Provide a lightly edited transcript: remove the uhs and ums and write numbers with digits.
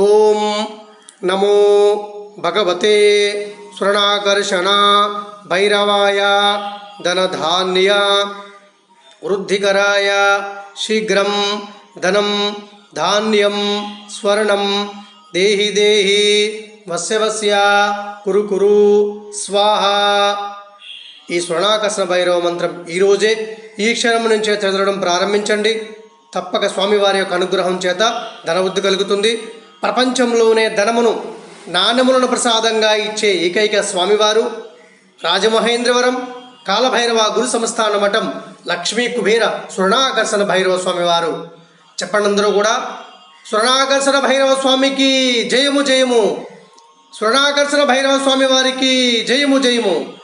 ఓం నమో భగవతే స్వర్ణాకర్షణ భైరవాయ ధనధాన్య వృద్ధికరాయ శీఘ్రం ధనం ధాన్యం స్వర్ణం దేహి దేహి వస్య వస్య కురు కురు స్వాహ. ఈ స్వర్ణాకర్షణ భైరవ మంత్రం ఈరోజే ఈ క్షణం నుంచే చదవడం ప్రారంభించండి. తప్పక స్వామివారి యొక్క అనుగ్రహం చేత ధనవృద్ధి కలుగుతుంది. ప్రపంచంలోనే ధనమును నాణ్యములను ప్రసాదంగా ఇచ్చే ఏకైక స్వామివారు రాజమహేంద్రవరం కాలభైరవ గురు సంస్థాన మఠం లక్ష్మీ కుబేర స్వర్ణాకర్షణ భైరవ స్వామివారు. చెప్పండి అందరూ కూడా, స్వర్ణాకర్షణ భైరవ స్వామికి జయము జయము, స్వర్ణాకర్షణ భైరవ స్వామి వారికి జయము జయము.